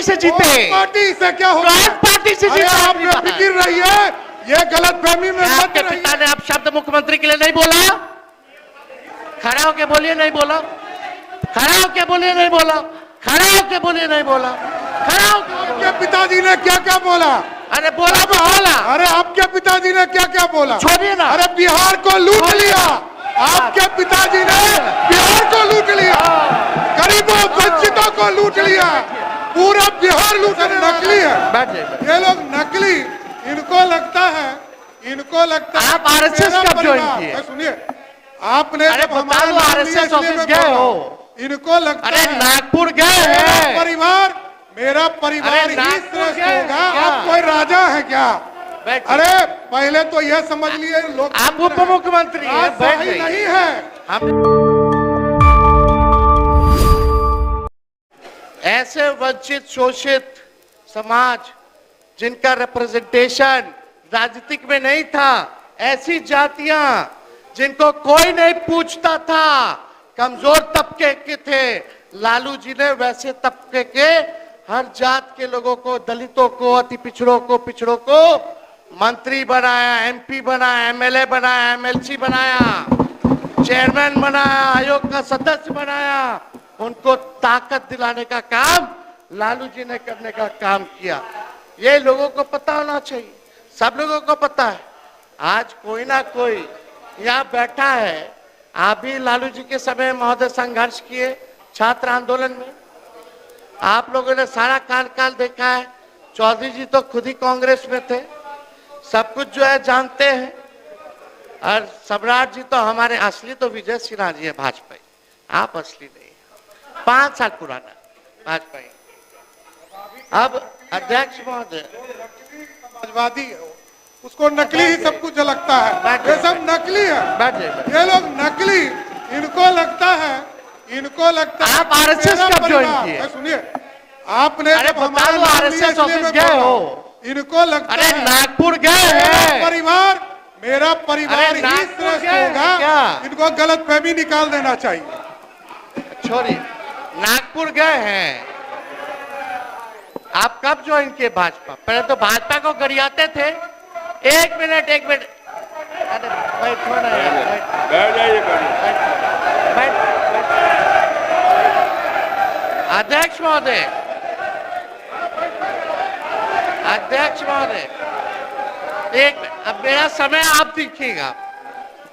Party से जीते। Party से क्या होगा? पार्टी से जीते। आप बेफिक्र रहिए, ये गलतफहमी में मत आपके रहिए। पिता ने अब शब्द मुख्यमंत्री के लिए नहीं बोला? खड़ा होके बोलिए नहीं बोला, खड़ा होके बोलिए नहीं बोला, खड़ा होके बोलिए नहीं बोला, खड़ा होके। आपके पिताजी ने क्या क्या बोला? अरे बोला बोला। अरे आपके पिताजी ने क्या क्या बोला? छोड़िए ना। अरे बिहार को लूट लिया, आपके पिताजी ने बिहार को लूट लिया, गरीबों वंचितों को लूट लिया, पूरा बिहार लूटने नकली है। ये लोग नकली, इनको लगता है आप आरएसएस कब ज्वाइन किए? सुनिए, आपने जब हमारे आरएसएस ऑफिस गए हो, इनको लगता है नागपुर गए हैं। मेरा परिवार ही श्रेष्ठ होगा। आप कोई राजा है क्या? अरे पहले तो यह समझ लिए लोग आप उप मुख्यमंत्री हैं, सही नहीं है। ऐसे वंचित शोषित समाज जिनका रिप्रेजेंटेशन राजनीतिक में नहीं था, ऐसी जातियां जिनको कोई नहीं पूछता था, कमजोर तबके के थे, लालू जी ने वैसे तबके के हर जात के लोगों को, दलितों को, अति पिछड़ों को मंत्री बनाया, एमपी बनाया, एमएलए बनाया, एमएलसी बनाया, चेयरमैन बनाया, आयोग का सदस्य बनाया। उनको ताकत दिलाने का काम लालू जी ने करने का काम किया। ये लोगों को पता होना चाहिए, सब लोगों को पता है। आज कोई ना कोई यहाँ बैठा है, आप भी लालू जी के समय महोदय संघर्ष किए छात्र आंदोलन में, आप लोगों ने सारा काल देखा है। चौधरी जी तो खुद ही कांग्रेस में थे, सब कुछ जो है जानते हैं। और सम्राट जी तो हमारे असली तो विजय सिन्हा जी है, भाजपा, आप असली नहीं, 5 साल पुराना भाजपा। अब अध्यक्ष महोदय समाजवादी है, उसको नकली ही सब कुछ लगता है, ये सब नकली है। ये लोग नकली, इनको लगता है आप आरएसएस कब ज्वाइन किए? सुनिए, आपने जब हमारे आरएसएस ऑफिस गए हो, इनको लगता है नागपुर गए हैं। मेरा परिवार ही श्रेष्ठ होगा। इनको गलतफहमी निकाल देना चाहिए। छोड़िए, नागपुर गए हैं। आप कब ज्वाइन किए भाजपा? पहले तो भाजपा को गरियाते थे। एक मिनट अरे बैठो ना यार, बैठ जाइए, बैठ। अध्यक्ष महोदय, एक अब मेरा समय आप देखिएगा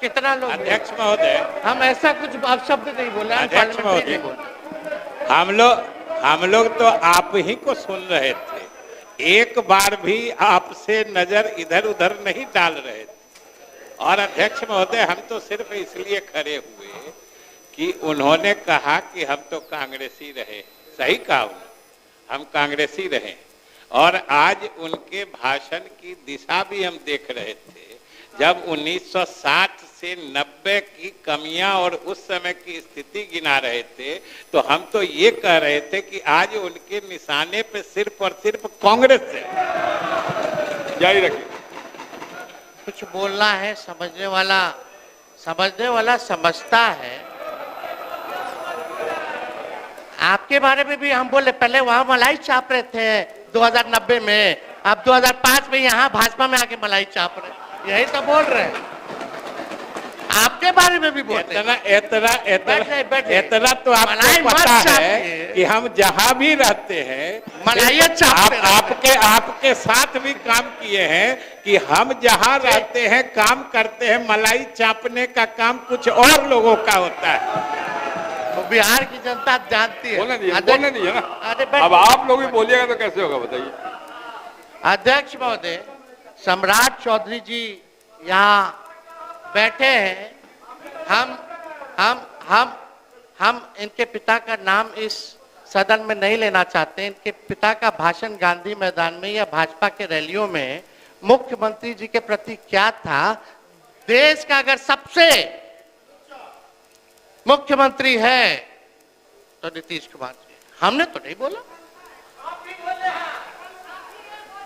कितना लोग। अध्यक्ष महोदय, हम ऐसा कुछ अब शब्द नहीं बोले, अध्यक्ष महोदय, हम लोग तो आप ही को सुन रहे थे, एक बार भी आपसे नजर इधर उधर नहीं डाल रहे थे। और अध्यक्ष महोदय, हम तो सिर्फ इसलिए खड़े हुए कि उन्होंने कहा कि हम तो कांग्रेसी रहे। सही कहा उन्होंने, हम कांग्रेसी रहे। और आज उनके भाषण की दिशा भी हम देख रहे थे, जब 1960 से 90 की कमियां और उस समय की स्थिति गिना रहे थे, तो हम तो ये कह रहे थे कि आज उनके निशाने पे सिर्फ और सिर्फ कांग्रेस है। जारी रखिए। कुछ बोलना है, समझने वाला समझता है। आपके बारे में भी हम बोले, पहले वहां मलाई चाप रहे थे 2090 में, अब 2005 में यहाँ भाजपा में आके मलाई चाप रहे, यही तो बोल रहे हैं। आपके बारे में भी बोलते हैं। इतना तो आपको पता है कि हम जहां भी रहते हैं आपके साथ भी काम किए हैं कि हम जहां रहते हैं, काम करते हैं, मलाई चापने का काम कुछ और लोगों का होता है। तो बिहार की जनता जानती है। बोलने नहीं है ना। अब आप लोग भी बोलिएगा तो कैसे होगा बताइए। अध्यक्ष महोदय, सम्राट चौधरी जी यहाँ बैठे हैं। हम इनके पिता का नाम इस सदन में नहीं लेना चाहते। इनके पिता का भाषण गांधी मैदान में या भाजपा के रैलियों में मुख्यमंत्री जी के प्रति क्या था? देश का अगर सबसे मुख्यमंत्री है तो नीतीश कुमार जी। हमने तो नहीं बोला।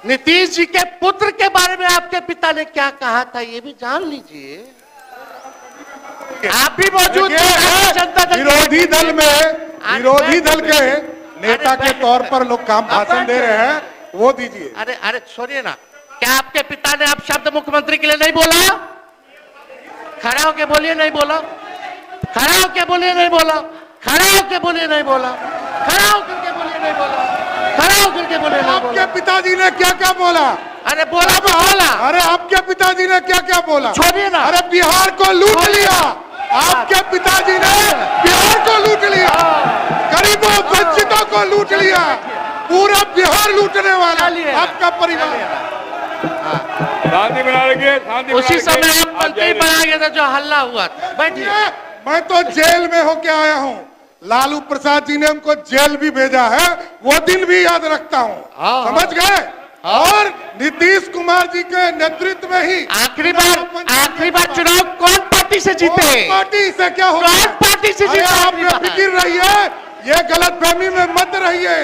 नीतीश जी के पुत्र के बारे में आपके पिता ने क्या कहा था, ये भी जान लीजिए। आप भी मौजूद थे। विरोधी दल के नेता के तौर पर लोग काम भाषण दे रहे हैं, वो दीजिए। अरे अरे छोड़िए ना, क्या आपके पिता ने आप शब्द मुख्यमंत्री के लिए नहीं बोला? खड़ा होके बोलिए नहीं बोला, खड़ा होके बोलिए नहीं बोला, खड़ा होके बोलिए नहीं बोला, खड़ा होकर के बोलिए नहीं बोला, खड़ा होकर के बोलिए नहीं आपके बोला। पिताजी ने क्या क्या बोला? अरे बोला तो बोला। अरे आपके पिताजी ने क्या क्या बोला? छोड़िए ना। अरे बिहार को लूट लिया, आपके पिताजी ने बिहार को लूट लिया, गरीबों वंचितों को लूट लिया, पूरा बिहार लूटने वाला आपका परिवार। शांति बना रखिए, शांति उसी बना रखिए। समय आप मंत्री बना गए थे जो हल्ला हुआ था। बैठिए। मैं तो जेल में होके आया हूँ, लालू प्रसाद जी ने हमको जेल भी भेजा है, वो दिन भी याद रखता हूँ, समझ गए? और नीतीश कुमार जी के नेतृत्व में ही आखिरी बार चुनाव कौन पार्टी से जीते? कौन पार्टी से क्या होगा? कौन पार्टी से अरे जीते? आप बेफिक्र रहिए, ये गलतफहमी में मत रहिए।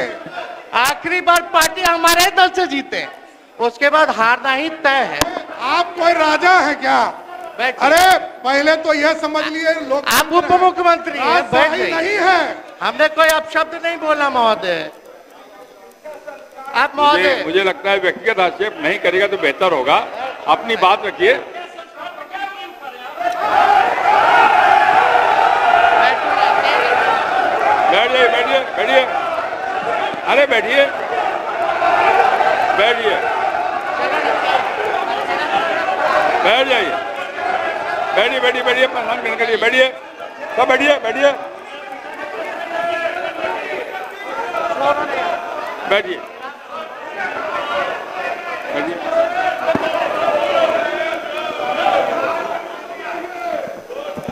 आखिरी बार पार्टी हमारे दल से जीते, उसके बाद हारना ही तय है। आप कोई राजा हैं क्या? बैठिए। अरे पहले तो यह समझ लिए लोग आप उप मुख्यमंत्री हैं, बैठ सही जाइए। नहीं है। हमने कोई अपशब्द नहीं बोला महोदय। आप महोदय मुझे लगता है व्यक्तिगत आक्षेप नहीं करेगा तो बेहतर होगा। अपनी बात रखिए। बैठिए, बैठिए, बैठिए। अरे बैठिए, बैठिए, बैठ जाइए, बैठिए, बैठिए, बैठिए, परेशान करने के लिए बैठिए, सब बैठिए, बैठिए, बैठिए, बैठिए।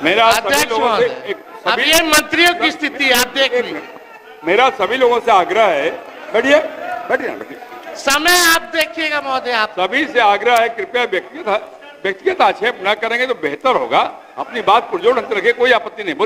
मेरा सभी अध्यक्ष लोगों से महोदय, अब ये मंत्रियों की स्थिति आप देख लीजिए। मेरा सभी लोगों से आग्रह है, बैठिए, बैठिए ना, बैठिए। समय आप देखिएगा महोदय। आप सभी से आग्रह है, कृपया व्यक्तिगत आक्षेप न करेंगे तो बेहतर होगा। अपनी बात पुरजोर ढंग से रखिए, कोई आपत्ति नहीं। बोलिए।